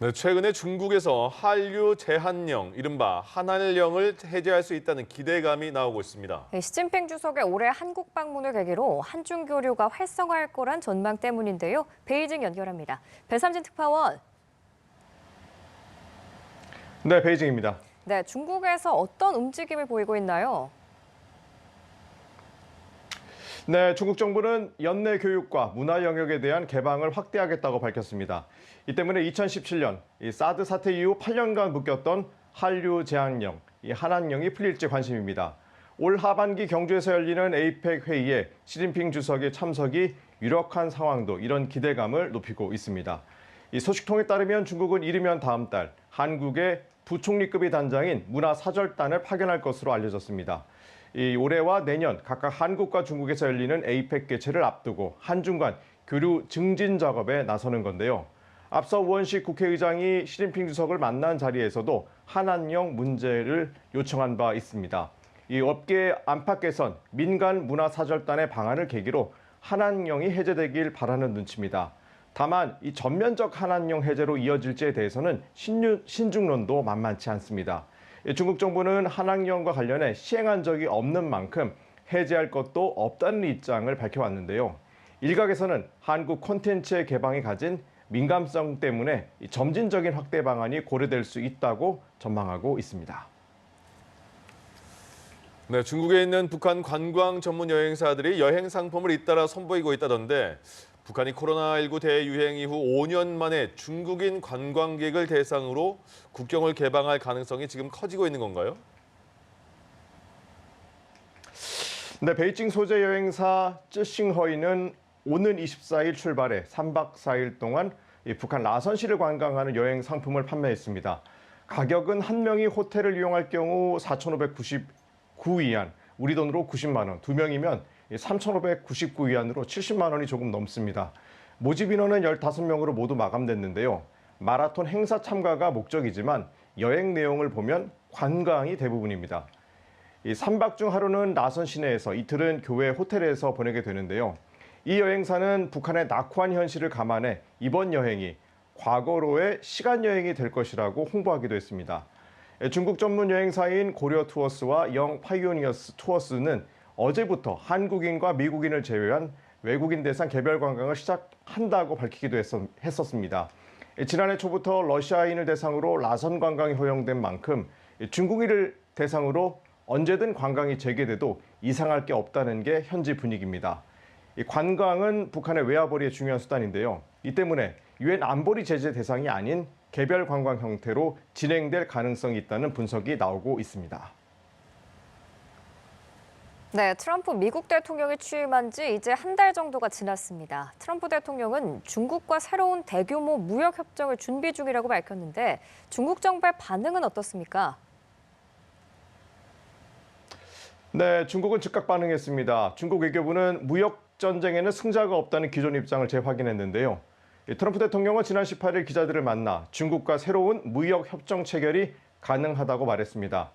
네, 최근에 중국에서 한류 제한령, 이른바 한한령을 해제할 수 있다는 기대감이 나오고 있습니다. 시진핑 주석의 올해 한국 방문을 계기로 한중 교류가 활성화할 거란 전망 때문인데요. 베이징 연결합니다. 배삼진 특파원. 네, 베이징입니다. 네, 중국에서 어떤 움직임을 보이고 있나요? 네, 중국 정부는 연내 교육과 문화 영역에 대한 개방을 확대하겠다고 밝혔습니다. 이 때문에 2017년 사드 사태 이후 8년간 묶였던 한류 제한령, 한한령이 풀릴지 관심입니다. 올 하반기 경주에서 열리는 에이펙 회의에 시진핑 주석의 참석이 유력한 상황도 이런 기대감을 높이고 있습니다. 이 소식통에 따르면 중국은 이르면 다음 달 한국의 부총리급의 단장인 문화사절단을 파견할 것으로 알려졌습니다. 올해와 내년 각각 한국과 중국에서 열리는 에이펙 개최를 앞두고 한중 간 교류 증진 작업에 나서는 건데요. 앞서 우원식 국회의장이 시진핑 주석을 만난 자리에서도 한한령 문제를 요청한 바 있습니다. 이 업계 안팎 개선, 민간 문화사절단의 방안을 계기로 한한령이 해제되길 바라는 눈치입니다. 다만 이 전면적 한한령 해제로 이어질지에 대해서는 신중론도 만만치 않습니다. 중국 정부는 한한령과 관련해 시행한 적이 없는 만큼 해제할 것도 없다는 입장을 밝혀왔는데요. 일각에서는 한국 콘텐츠의 개방이 가진 민감성 때문에 점진적인 확대 방안이 고려될 수 있다고 전망하고 있습니다. 네, 중국에 있는 북한 관광 전문 여행사들이 여행 상품을 잇따라 선보이고 있다던데 북한이 코로나19 대유행 이후 5년 만에 중국인 관광객을 대상으로 국경을 개방할 가능성이 지금 커지고 있는 건가요? 네, 베이징 소재 여행사 쯔싱허이는 오는 24일 출발해 3박 4일 동안 북한 라선시를 관광하는 여행 상품을 판매했습니다. 가격은 한 명이 호텔을 이용할 경우 4,599위안, 우리 돈으로 90만 원, 두 명이면 3,599위안으로 70만 원이 조금 넘습니다. 모집 인원은 15명으로 모두 마감됐는데요. 마라톤 행사 참가가 목적이지만 여행 내용을 보면 관광이 대부분입니다. 3박 중 하루는 라선 시내에서 이틀은 교외 호텔에서 보내게 되는데요. 이 여행사는 북한의 낙후한 현실을 감안해 이번 여행이 과거로의 시간 여행이 될 것이라고 홍보하기도 했습니다. 중국 전문 여행사인 고려 투어스와 영 파이오니어스 투어스는 어제부터 한국인과 미국인을 제외한 외국인 대상 개별 관광을 시작한다고 밝히기도 했었습니다. 지난해 초부터 러시아인을 대상으로 라선 관광이 허용된 만큼 중국인을 대상으로 언제든 관광이 재개돼도 이상할 게 없다는 게 현지 분위기입니다. 관광은 북한의 외화벌이의 중요한 수단인데요. 이 때문에 유엔 안보리 제재 대상이 아닌 개별 관광 형태로 진행될 가능성이 있다는 분석이 나오고 있습니다. 네, 트럼프 미국 대통령이 취임한 지 이제 한 달 정도가 지났습니다. 트럼프 대통령은 중국과 새로운 대규모 무역 협정을 준비 중이라고 밝혔는데 중국 정부의 반응은 어떻습니까? 네, 중국은 즉각 반응했습니다. 중국 외교부는 무역 전쟁에는 승자가 없다는 기존 입장을 재확인했는데요. 트럼프 대통령은 지난 18일 기자들을 만나 중국과 새로운 무역 협정 체결이 가능하다고 말했습니다.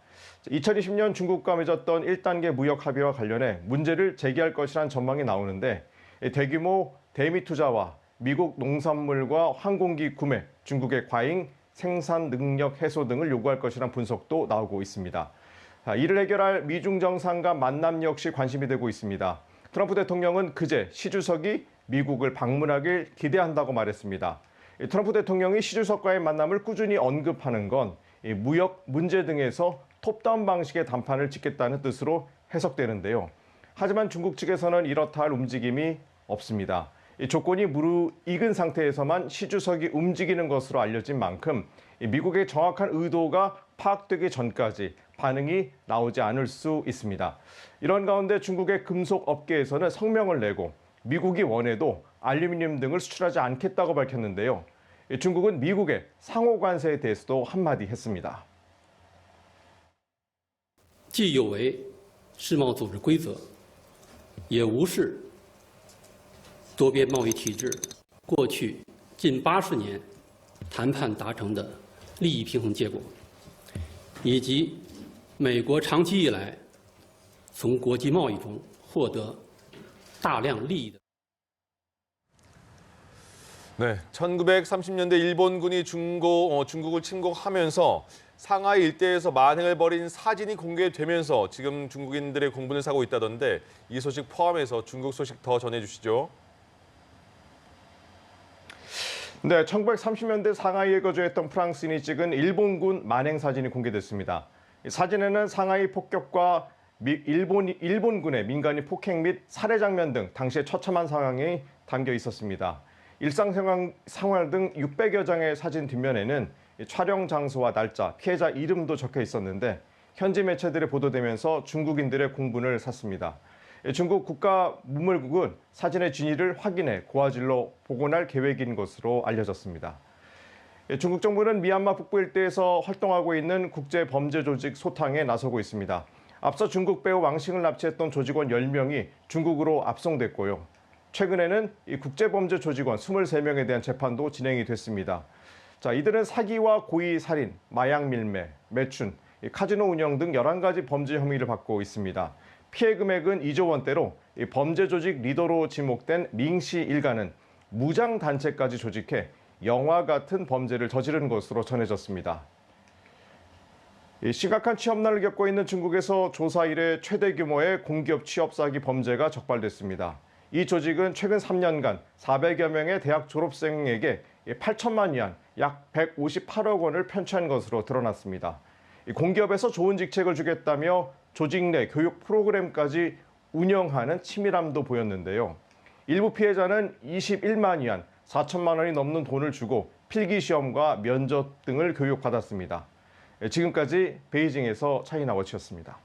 2020년 중국과 맺었던 1단계 무역 합의와 관련해 문제를 제기할 것이란 전망이 나오는데 대규모 대미 투자와 미국 농산물과 항공기 구매, 중국의 과잉 생산 능력 해소 등을 요구할 것이란 분석도 나오고 있습니다. 이를 해결할 미중 정상 간 만남 역시 관심이 되고 있습니다. 트럼프 대통령은 그제 시 주석이 미국을 방문하길 기대한다고 말했습니다. 트럼프 대통령이 시 주석과의 만남을 꾸준히 언급하는 건 무역 문제 등에서 톱다운 방식의 담판을 짓겠다는 뜻으로 해석되는데요. 하지만 중국 측에서는 이렇다 할 움직임이 없습니다. 조건이 무르익은 상태에서만 시 주석이 움직이는 것으로 알려진 만큼 미국의 정확한 의도가 파악되기 전까지 반응이 나오지 않을 수 있습니다. 이런 가운데 중국의 금속 업계에서는 성명을 내고 미국이 원해도 알루미늄 등을 수출하지 않겠다고 밝혔는데요. 중국은 미국의 상호 관세에 대해서도 한마디 했습니다. 既有违世贸组织规则，也无视多边贸易体制过去近80年谈判达成的利益平衡结果，以及美国长期以来从国际贸易中获得大量利益的。 네, 1930년대 일본군이 중국을 침공하면서 상하이 일대에서 만행을 벌인 사진이 공개되면서 지금 중국인들의 공분을 사고 있다던데 이 소식 포함해서 중국 소식 더 전해주시죠. 네, 1930년대 상하이에 거주했던 프랑스인이 찍은 일본군 만행 사진이 공개됐습니다. 이 사진에는 상하이 폭격과 일본군의 민간인 폭행 및 살해 장면 등 당시의 처참한 상황이 담겨 있었습니다. 일상 상황 등 600여 장의 사진 뒷면에는 촬영 장소와 날짜, 피해자 이름도 적혀 있었는데 현지 매체들에 보도되면서 중국인들의 공분을 샀습니다. 중국 국가문물국은 사진의 진위를 확인해 고화질로 복원할 계획인 것으로 알려졌습니다. 중국 정부는 미얀마 북부 일대에서 활동하고 있는 국제범죄조직 소탕에 나서고 있습니다. 앞서 중국 배우 왕싱을 납치했던 조직원 10명이 중국으로 압송됐고요. 최근에는 이 국제범죄 조직원 23명에 대한 재판도 진행이 됐습니다. 자, 이들은 사기와 고의 살인, 마약 밀매, 매춘, 카지노 운영 등 11가지 범죄 혐의를 받고 있습니다. 피해 금액은 2조 원대로 범죄 조직 리더로 지목된 링씨 일가는 무장 단체까지 조직해 영화 같은 범죄를 저지른 것으로 전해졌습니다. 심각한 취업난을 겪고 있는 중국에서 조사 이래 최대 규모의 공기업 취업 사기 범죄가 적발됐습니다. 이 조직은 최근 3년간 400여 명의 대학 졸업생에게 8천만 위안, 약 158억 원을 편취한 것으로 드러났습니다. 공기업에서 좋은 직책을 주겠다며 조직 내 교육 프로그램까지 운영하는 치밀함도 보였는데요. 일부 피해자는 21만 위안, 4천만 원이 넘는 돈을 주고 필기시험과 면접 등을 교육받았습니다. 지금까지 베이징에서 차이나워치였습니다.